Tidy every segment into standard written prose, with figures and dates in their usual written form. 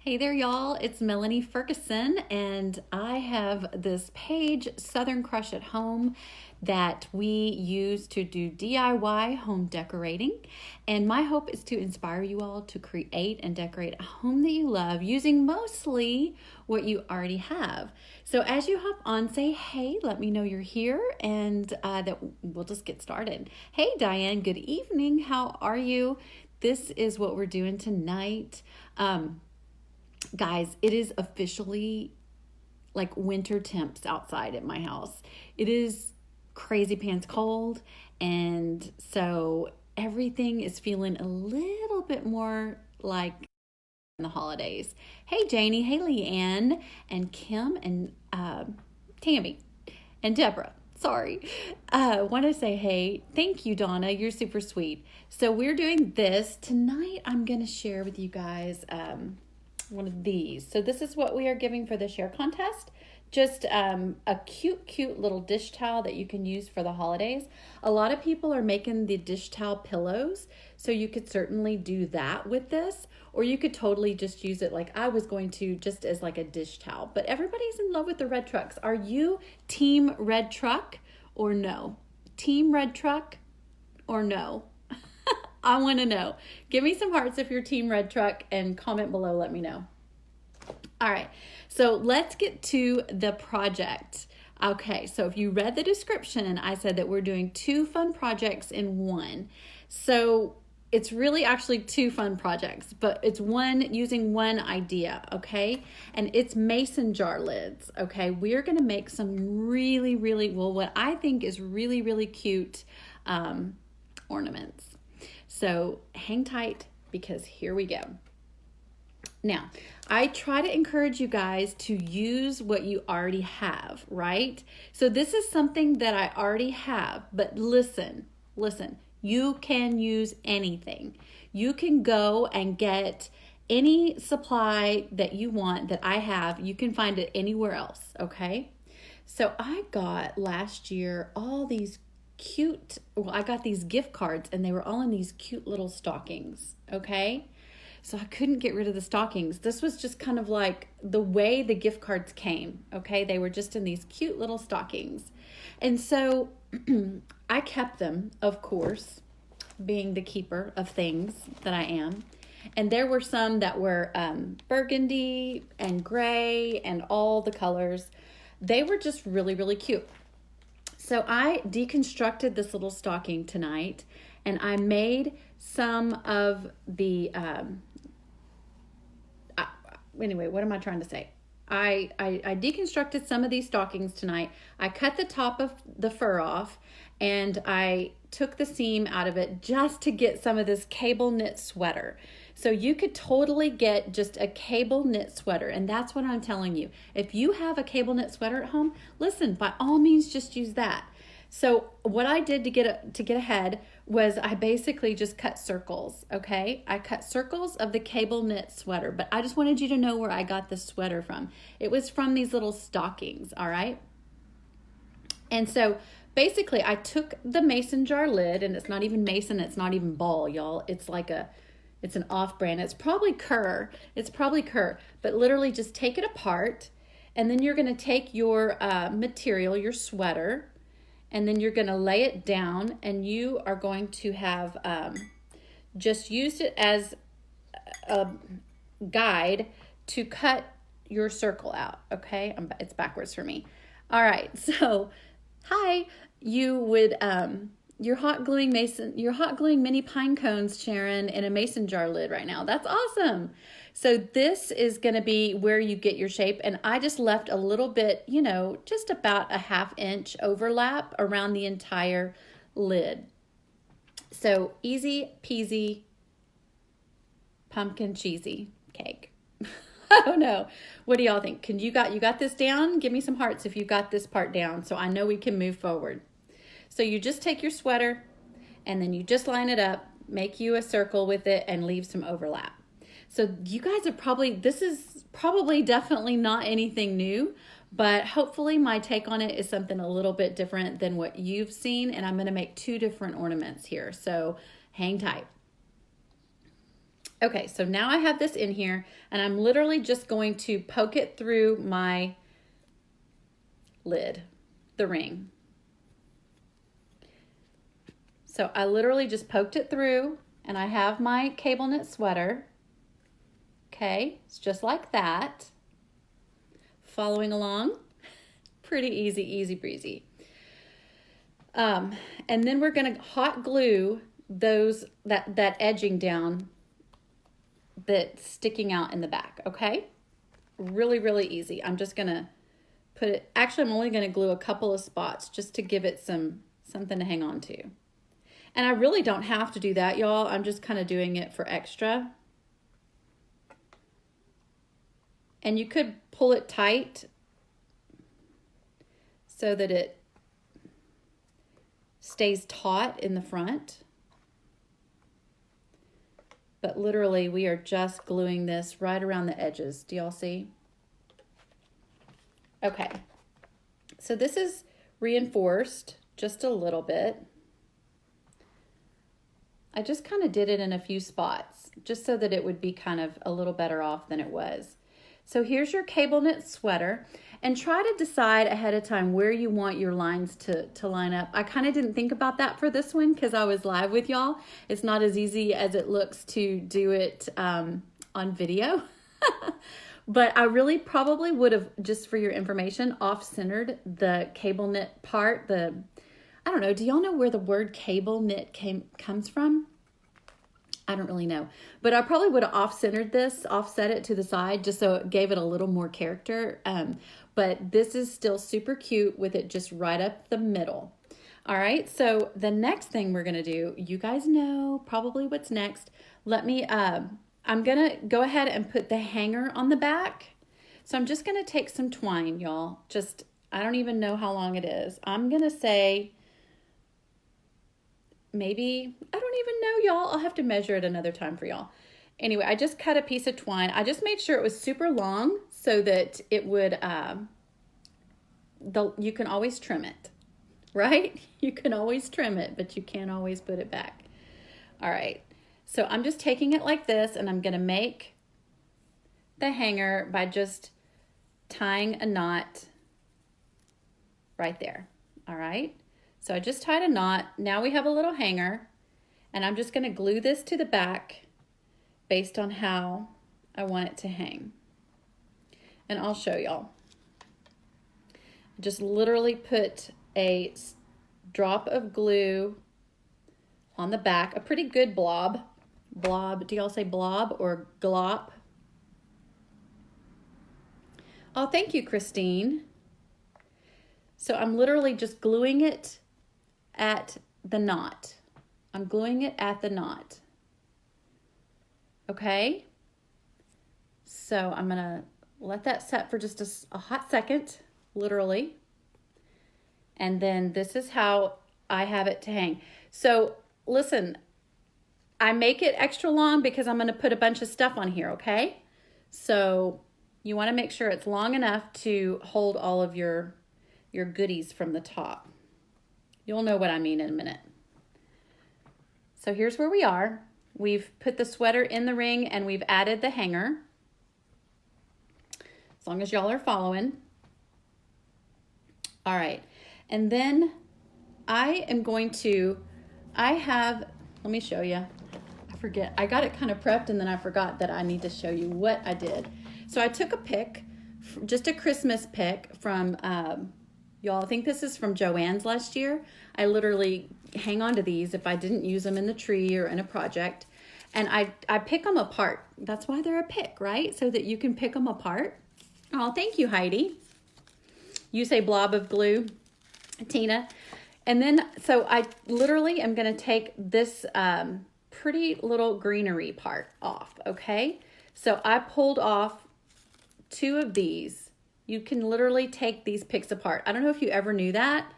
Hey there, y'all. It's Melanie Ferguson, and I have this page, Southern Crush at Home, that we use to do DIY home decorating. And my hope is to inspire you all to create and decorate a home that you love using mostly what you already have. So as you hop on, say hey, let me know you're here, and that we'll just get started. Hey, Diane, good evening. How are you? This is what we're doing tonight. Guys, it is officially like winter temps outside at my house. It is crazy pants cold, and so everything is feeling a little bit more like in the holidays. Hey, Janie. Hey, Leanne, and Kim, and Tammy, and Deborah. Sorry. Want to say hey. Thank you, Donna. You're super sweet. So we're doing this tonight. I'm going to share with you guys one of these. So this is what we are giving for the share contest. Just a cute little dish towel that you can use for the holidays. A lot of people are making the dish towel pillows, so you could certainly do that with this, or you could totally just use it like I was going to, just as like a dish towel. But everybody's in love with the red trucks. Are you team red truck or no? Team red truck or no? I want to know. Give me some hearts if you're team red truck, and comment below, let me know. All right, so let's get to the project. Okay, so if you read the description, I said that we're doing 2 fun projects in one. So it's really actually 2 fun projects, but it's using one idea, okay? And it's mason jar lids, okay? We're gonna make some really, well, what I think is really cute ornaments. So hang tight, because here we go. Now, I try to encourage you guys to use what you already have, right? So this is something that I already have, but listen, you can use anything. You can go and get any supply that you want that I have. You can find it anywhere else, okay? So I got last year all these I got these gift cards, and they were all in these cute little stockings, okay? So I couldn't get rid of the stockings. This was just kind of like the way the gift cards came, okay? They were just in these cute little stockings. And so I kept them, of course, being the keeper of things that I am. And there were some that were burgundy and gray and all the colors. They were just really cute. So I deconstructed this little stocking tonight, and I made some of the, anyway, what am I trying to say? I deconstructed some of these stockings tonight. I cut the top of the fur off, and I took the seam out of it just to get some of this cable knit sweater. So you could totally get just a cable knit sweater, and that's what I'm telling you. If you have a cable knit sweater at home, listen, by all means, just use that. So what I did to get ahead was I basically just cut circles, okay? I cut circles of the cable knit sweater, but I just wanted you to know where I got this sweater from. It was from these little stockings, all right? And so basically I took the mason jar lid, and it's not even mason, it's not even ball, y'all. It's like it's an off-brand. It's probably Kerr. But literally just take it apart, and then you're going to take your material, your sweater, and then you're going to lay it down, and you are going to have just used it as a guide to cut your circle out, okay? It's backwards for me. All right, so hi. You would you're hot gluing mini pine cones, Sharon, in a mason jar lid right now. That's awesome. So this is going to be where you get your shape, and I just left a little bit, just about a 1/2 inch overlap around the entire lid. So easy peasy pumpkin cheesy cake. I don't know. What do y'all think? You got this down? Give me some hearts if you got this part down, so I know we can move forward. So you just take your sweater, and then you just line it up, make you a circle with it, and leave some overlap. So you guys this is probably definitely not anything new, but hopefully my take on it is something a little bit different than what you've seen, and I'm going to make 2 different ornaments here. So hang tight. Okay, so now I have this in here, and I'm literally just going to poke it through my lid, the ring. So I literally just poked it through, and I have my cable knit sweater. Okay, it's just like that. Following along, pretty easy, easy breezy. And then we're gonna hot glue that edging down that's sticking out in the back, okay? Really, really easy. I'm just gonna put it, actually I'm only gonna glue a couple of spots just to give it something to hang on to. And I really don't have to do that, y'all. I'm just kind of doing it for extra. And you could pull it tight so that it stays taut in the front. But literally we are just gluing this right around the edges. Do y'all see? Okay. So this is reinforced just a little bit. I just kind of did it in a few spots just so that it would be kind of a little better off than it was. So here's your cable knit sweater, and try to decide ahead of time where you want your lines to line up. I kind of didn't think about that for this one because I was live with y'all. It's not as easy as it looks to do it on video. But I really probably would have, just for your information, off-centered the cable knit part. I don't know, do y'all know where the word cable knit comes from? I don't really know, but I probably would have offset it to the side just so it gave it a little more character. But this is still super cute with it just right up the middle. All right, so the next thing we're gonna do, you guys know probably what's next. I'm gonna go ahead and put the hanger on the back. So I'm just gonna take some twine, y'all. I don't even know how long it is. I'm gonna say, maybe, I don't even know, y'all. I'll have to measure it another time for y'all. Anyway, I just cut a piece of twine. I just made sure it was super long so that it would, you can always trim it, right? You can always trim it, but you can't always put it back. All right, so I'm just taking it like this, and I'm gonna make the hanger by just tying a knot right there, all right? So I just tied a knot. Now we have a little hanger, and I'm just gonna glue this to the back based on how I want it to hang. And I'll show y'all. Just literally put a drop of glue on the back, a pretty good blob. Blob, do y'all say blob or glop? Oh, thank you, Christine. So I'm literally just gluing it at the knot. I'm gluing it at the knot. Okay? So I'm gonna let that set for just a hot second, literally. And then this is how I have it to hang. So listen, I make it extra long because I'm gonna put a bunch of stuff on here, okay? So you wanna make sure it's long enough to hold all of your goodies from the top. You'll know what I mean in a minute. So here's where we are. We've put the sweater in the ring and we've added the hanger. As long as y'all are following. All right, and then let me show you. I forget, I got it kind of prepped and then I forgot that I need to show you what I did. So I took a pick, just a Christmas pick from, y'all, I think this is from Joann's last year. I literally hang on to these if I didn't use them in the tree or in a project. And I pick them apart. That's why they're a pick, right? So that you can pick them apart. Oh, thank you, Heidi. You say blob of glue, Tina. And then, so I literally am going to take this pretty little greenery part off, okay? So I pulled off 2 of these. You can literally take these picks apart. I don't know if you ever knew that.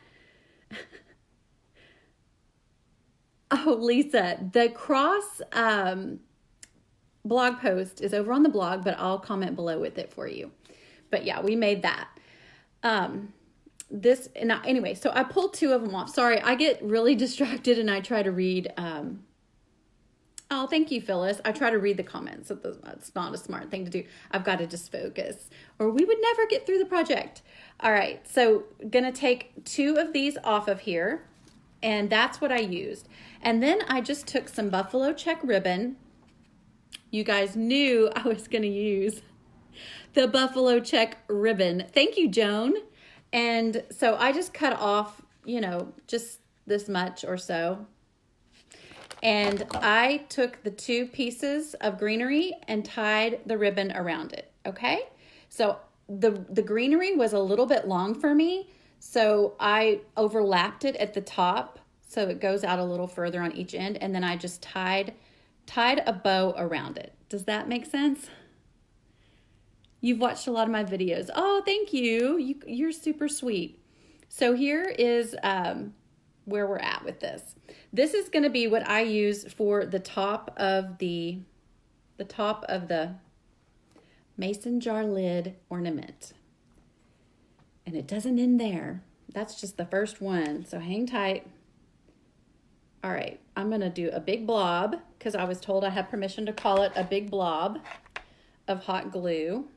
Oh, Lisa, the cross blog post is over on the blog, but I'll comment below with it for you. But yeah, we made that. Anyway, so I pulled 2 of them off. Sorry, I get really distracted and I try to read Oh, thank you, Phyllis. I try to read the comments. It's not a smart thing to do. I've got to just focus, or we would never get through the project. All right, so gonna take 2 of these off of here, and that's what I used. And then I just took some buffalo check ribbon. You guys knew I was gonna use the buffalo check ribbon. Thank you, Joan. And so I just cut off, you know, just this much or so. And I took the 2 pieces of greenery and tied the ribbon around it, okay? So the greenery was a little bit long for me, so I overlapped it at the top so it goes out a little further on each end, and then I just tied a bow around it. Does that make sense? You've watched a lot of my videos. Oh, thank you. You're super sweet. So here is where we're at with this. This is going to be what I use for the top of the mason jar lid ornament. And it doesn't end there. That's just the first one. So hang tight. All right, I'm going to do a big blob because I was told I had permission to call it a big blob of hot glue.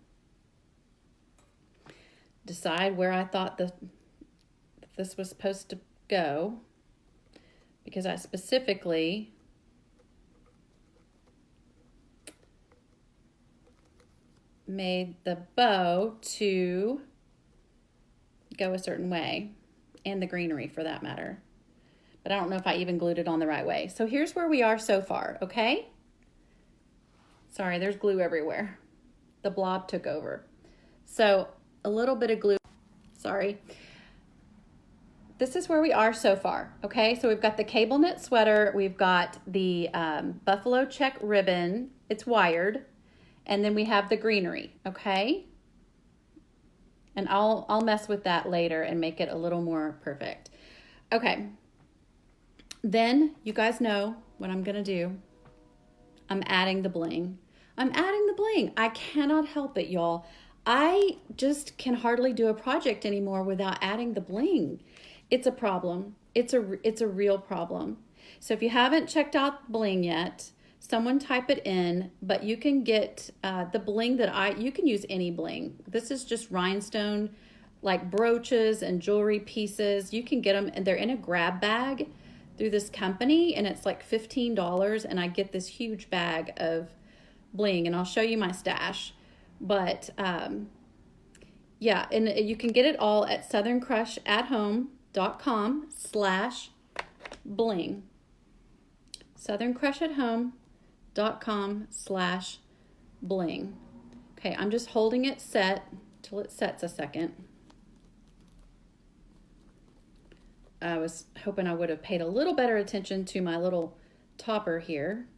Decide where I thought this was supposed to go, because I specifically made the bow to go a certain way, and the greenery for that matter. But I don't know if I even glued it on the right way. So here's where we are so far, okay? Sorry, there's glue everywhere. The blob took over. So a little bit of glue, sorry. This is where we are so far, okay? So we've got the cable knit sweater, we've got the buffalo check ribbon, it's wired, and then we have the greenery, okay? And I'll mess with that later and make it a little more perfect. Okay, then you guys know what I'm gonna do. I'm adding the bling. I'm adding the bling. I cannot help it, y'all. I just can hardly do a project anymore without adding the bling. It's a problem. It's a real problem. So if you haven't checked out bling yet, someone type it in, but you can get the bling you can use any bling. This is just rhinestone, like brooches and jewelry pieces. You can get them, and they're in a grab bag through this company, and it's like $15, and I get this huge bag of bling, and I'll show you my stash. But yeah, and you can get it all at southerncrushathome.com/bling. southerncrushathome.com/bling. Okay, I'm just holding it set till it sets a second. I was hoping I would have paid a little better attention to my little topper here.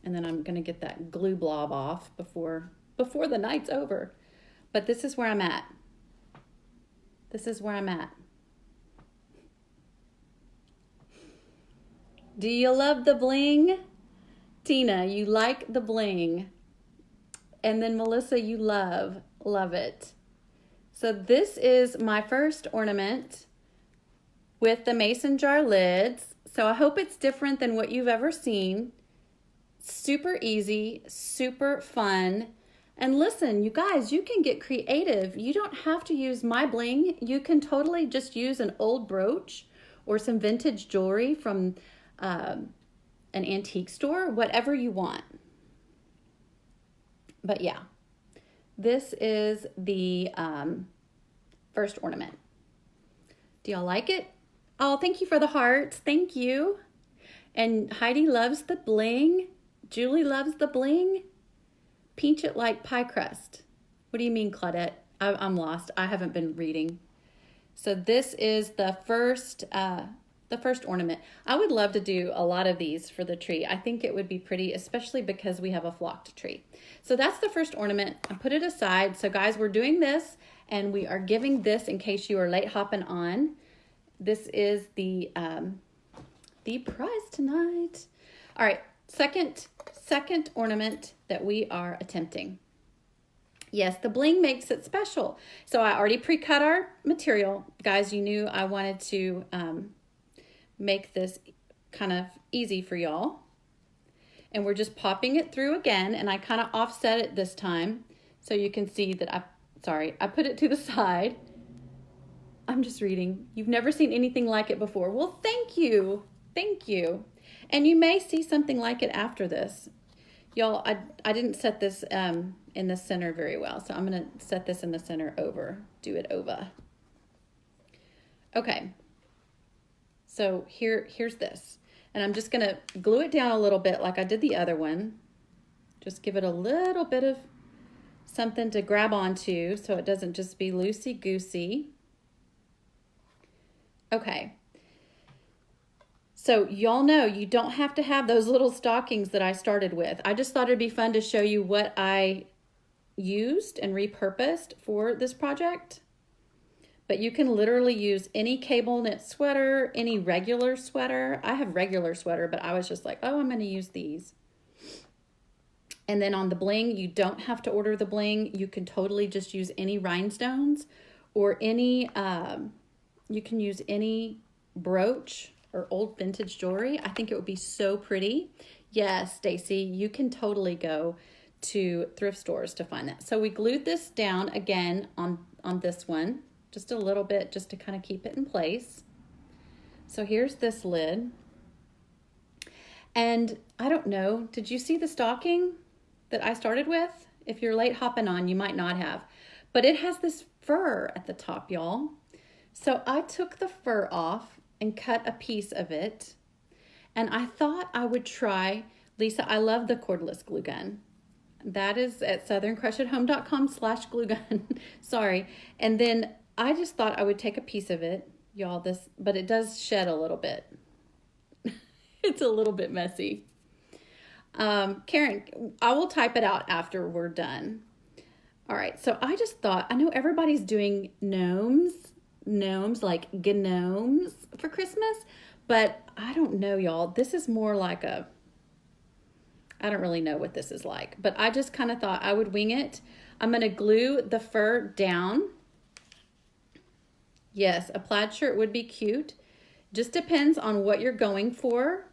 And then I'm going to get that glue blob off before the night's over. But this is where I'm at. This is where I'm at. Do you love the bling? Tina, you like the bling. And then Melissa, you love it. So this is my first ornament with the mason jar lids. So I hope it's different than what you've ever seen. Super easy, super fun. And listen, you guys, you can get creative. You don't have to use my bling. You can totally just use an old brooch or some vintage jewelry from an antique store, whatever you want. But yeah, this is the first ornament. Do y'all like it? Oh, thank you for the hearts. Thank you. And Heidi loves the bling. Julie loves the bling. Pinch it like pie crust. What do you mean, Claudette? I'm lost. I haven't been reading. So this is the first ornament. I would love to do a lot of these for the tree. I think it would be pretty, especially because we have a flocked tree. So that's the first ornament. I put it aside. So guys, we're doing this, and we are giving this in case you are late hopping on. This is the prize tonight. All right, second ornament that we are attempting. Yes, the bling makes it special. So I already pre-cut our material. Guys, you knew I wanted to make this kind of easy for y'all. And we're just popping it through again, and I kind of offset it this time so you can see that I put it to the side. I'm just reading. You've never seen anything like it before. Well, thank you. Thank you. And you may see something like it after this. Y'all, I didn't set this in the center very well, so I'm going to set this in the center do it over. Okay. So here's this. And I'm just going to glue it down a little bit like I did the other one. Just give it a little bit of something to grab onto so it doesn't just be loosey-goosey. Okay. So y'all know you don't have to have those little stockings that I started with. I just thought it'd be fun to show you what I used and repurposed for this project. But you can literally use any cable knit sweater, any regular sweater. I have regular sweater, but I was just like, oh, I'm going to use these. And then on the bling, you don't have to order the bling. You can totally just use any rhinestones or any, you can use any brooch or old vintage jewelry. I think it would be so pretty. Yes, Stacy, you can totally go to thrift stores to find that. So we glued this down again on this one. Just a little bit, just to kind of keep it in place. So here's this lid. And I don't know, did you see the stocking that I started with? If you're late hopping on, you might not have. But it has this fur at the top, y'all. So I took the fur off and cut a piece of it. And I thought I would try, Lisa, I love the cordless glue gun. That is at southerncrushathome.com/glue gun. Sorry. And then I just thought I would take a piece of it, y'all, but it does shed a little bit. It's a little bit messy. Karen, I will type it out after we're done. All right, so I just thought, I know everybody's doing gnomes like gnomes for Christmas, but I don't know, y'all. This is more like I don't really know what this is like, but I just kind of thought I would wing it. I'm going to glue the fur down. Yes, a plaid shirt would be cute. Just depends on what you're going for.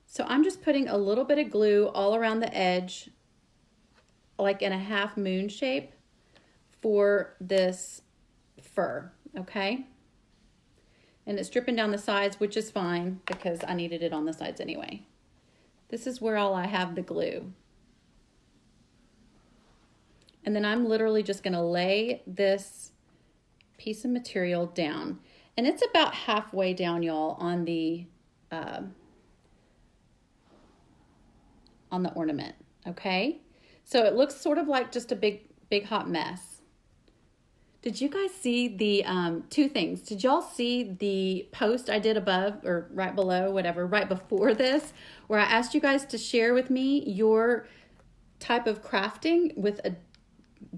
So I'm just putting a little bit of glue all around the edge, like in a half moon shape for this fur, okay? And it's dripping down the sides, which is fine because I needed it on the sides anyway. This is where I have the glue. And then I'm literally just gonna lay this piece of material down, and it's about halfway down, y'all, on the ornament. Okay, so it looks sort of like just a big hot mess. Did you guys see the two things? Did y'all see the post I did above or right below, whatever, right before this, where I asked you guys to share with me your type of crafting with a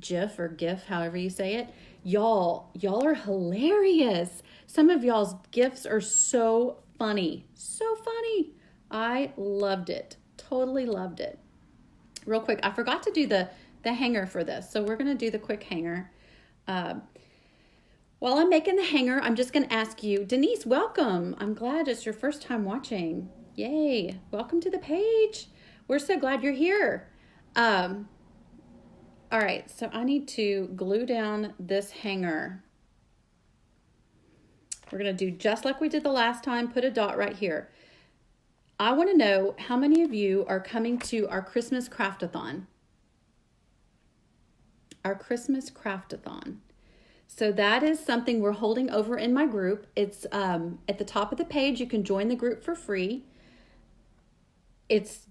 GIF or GIF, however you say it? Y'all are hilarious. Some of y'all's GIFs are so funny. So funny. I loved it. Totally loved it. Real quick, I forgot to do the hanger for this. So we're going to do the quick hanger. While I'm making the hanger, I'm just going to ask you, Denise, welcome. I'm glad it's your first time watching. Yay. Welcome to the page. We're so glad you're here. All right, so I need to glue down this hanger. We're going to do just like we did the last time, put a dot right here. I want to know how many of you are coming to our Christmas Craftathon. Our Christmas Craftathon. So that is something we're holding over in my group. It's at the top of the page. You can join the group for free. It's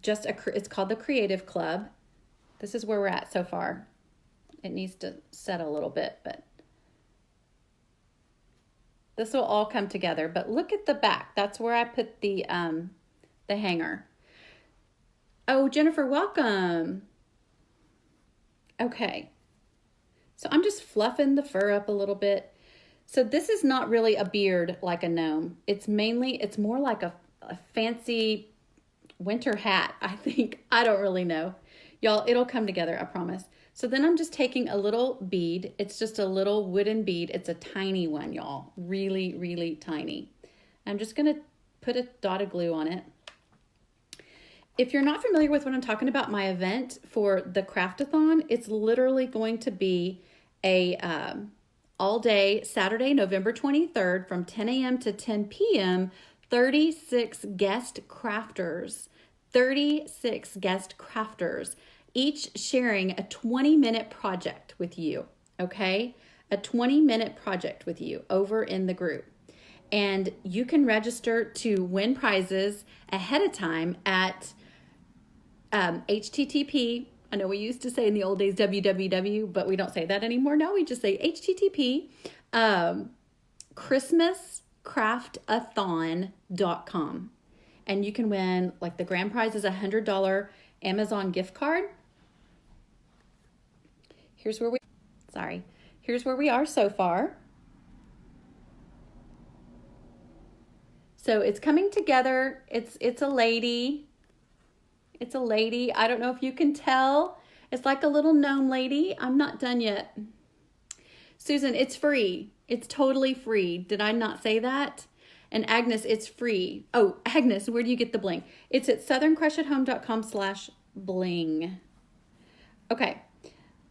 called the Creative Club. This is where we're at so far. It needs to set a little bit, but this will all come together. But look at the back. That's where I put the hanger. Oh, Jennifer, welcome. Okay. So I'm just fluffing the fur up a little bit. So this is not really a beard like a gnome. It's more like a fancy winter hat, I think. I don't really know. Y'all, it'll come together, I promise. So then I'm just taking a little bead. It's just a little wooden bead. It's a tiny one, y'all. Really, really tiny. I'm just going to put a dot of glue on it. If you're not familiar with what I'm talking about, my event for the Craftathon, it's literally going to be a all day Saturday, November 23rd from 10 a.m. to 10 p.m. 36 guest crafters, each sharing a 20-minute project with you, okay? A 20-minute project with you over in the group. And you can register to win prizes ahead of time at HTTP. I know we used to say in the old days www, but we don't say that anymore. Now we just say HTTP christmascraftathon.com. And you can win, like, the grand prize is a $100 Amazon gift card. Here's where we are so far. So it's coming together. It's a lady. It's a lady. I don't know if you can tell. It's like a little gnome lady. I'm not done yet. Susan, it's free. It's totally free. Did I not say that? And Agnes, it's free. Oh, Agnes, where do you get the bling? It's at southerncrushathome.com/bling. Okay.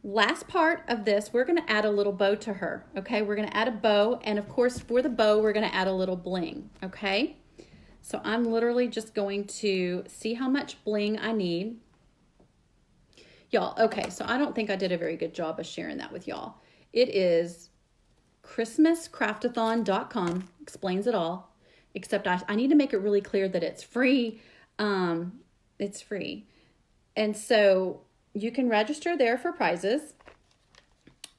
Last part of this, we're going to add a little bow to her. Okay. We're going to add a bow. And of course, for the bow, we're going to add a little bling. Okay. So I'm literally just going to see how much bling I need. Y'all, okay, so I don't think I did a very good job of sharing that with y'all. It is christmascraftathon.com, explains it all, except I need to make it really clear that it's free. It's free. And so you can register there for prizes.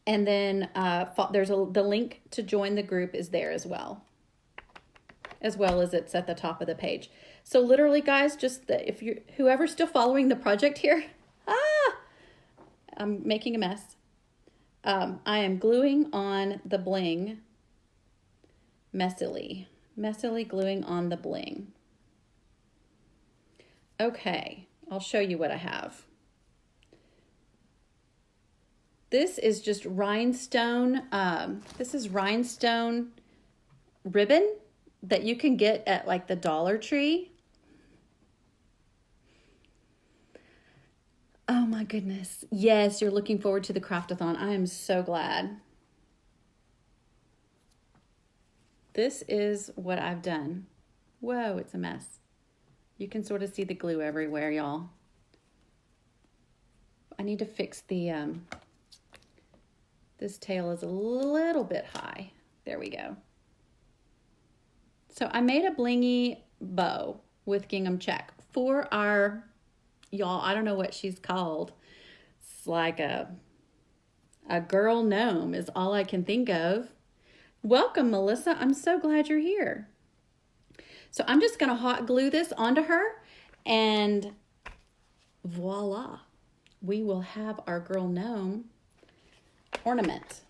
And then the link to join the group is there as well as it's at the top of the page. So literally, guys, if you're whoever's still following the project here, I'm making a mess. I am gluing on the bling, messily gluing on the bling. Okay, I'll show you what I have. This is just rhinestone. This is rhinestone ribbon that you can get at, like, the Dollar Tree. Oh my goodness. Yes, you're looking forward to the Craftathon. I am so glad. This is what I've done. Whoa, it's a mess. You can sort of see the glue everywhere, y'all. I need to fix the, this tail is a little bit high. There we go. So I made a blingy bow with gingham check for our, y'all, I don't know what she's called. It's like a girl gnome is all I can think of. Welcome, Melissa. I'm so glad you're here. So I'm just going to hot glue this onto her, and voila, we will have our girl gnome ornament.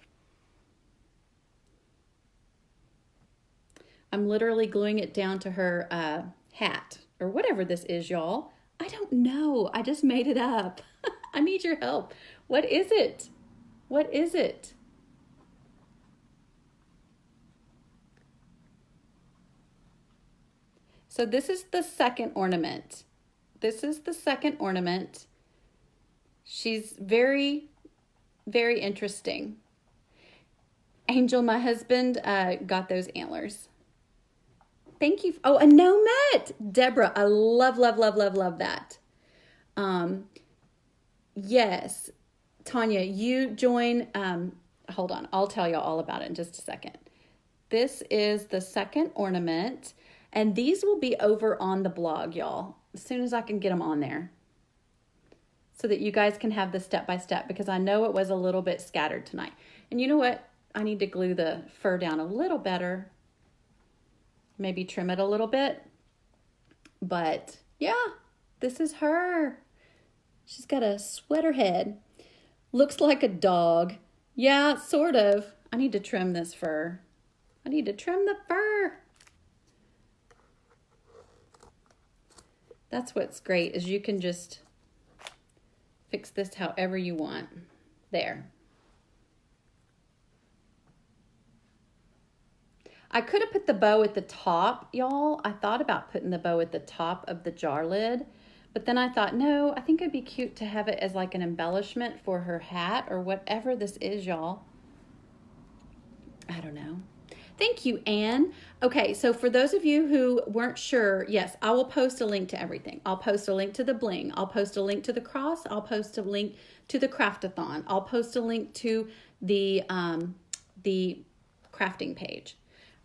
I'm literally gluing it down to her hat or whatever this is, y'all. I don't know. I just made it up. I need your help. What is it? What is it? So this is the second ornament. This is the second ornament. She's very, very interesting. Angel, my husband, got those antlers. Thank you. Oh, a nomette. Deborah, I love, love, love, love, love that. Yes. Tanya, you join. Hold on. I'll tell you all about it in just a second. This is the second ornament, and these will be over on the blog, y'all, as soon as I can get them on there so that you guys can have the step-by-step, because I know it was a little bit scattered tonight. And you know what? I need to glue the fur down a little better. Maybe trim it a little bit. But yeah, this is her. She's got a sweater head. Looks like a dog. Yeah, sort of. I need to trim this fur. I need to trim the fur. That's what's great, is you can just fix this however you want. There. I could have put the bow at the top, y'all. I thought about putting the bow at the top of the jar lid, but then I thought, no, I think it'd be cute to have it as like an embellishment for her hat or whatever this is, y'all. I don't know. Thank you, Anne. Okay, so for those of you who weren't sure, yes, I will post a link to everything. I'll post a link to the bling. I'll post a link to the cross. I'll post a link to the craftathon. I'll post a link to the crafting page.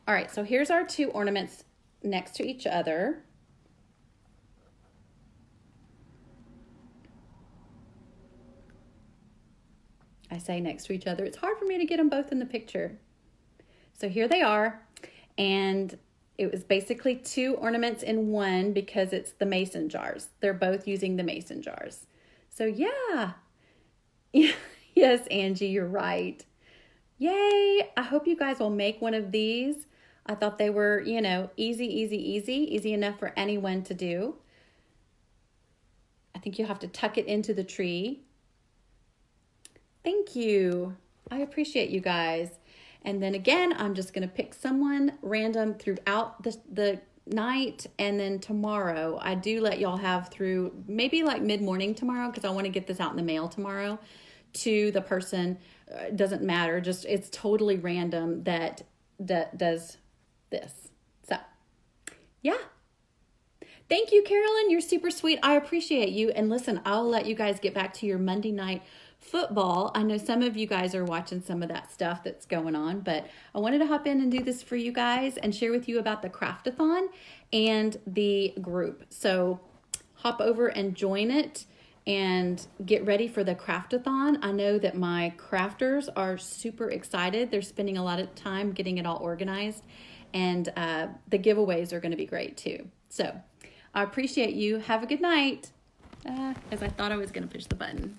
All right, so here's our two ornaments next to each other. I say next to each other. It's hard for me to get them both in the picture. So here they are, and it was basically two ornaments in one because it's the mason jars. They're both using the mason jars. So yeah. Yes, Angie, you're right. Yay! I hope you guys will make one of these. I thought they were, you know, easy enough for anyone to do. I think you have to tuck it into the tree. Thank you. I appreciate you guys. And then again, I'm just going to pick someone random throughout the night. And then tomorrow, I do let y'all have through maybe like mid-morning tomorrow because I want to get this out in the mail tomorrow to the person. It doesn't matter. Just it's totally random that does this. So, yeah. Thank you, Carolyn. You're super sweet. I appreciate you. And listen, I'll let you guys get back to your Monday night football. I know some of you guys are watching some of that stuff that's going on, but I wanted to hop in and do this for you guys and share with you about the craftathon and the group. So hop over and join it and get ready for the craftathon. I know that my crafters are super excited. They're spending a lot of time getting it all organized, and the giveaways are going to be great too. So I appreciate you. Have a good night. As I thought I was going to push the button.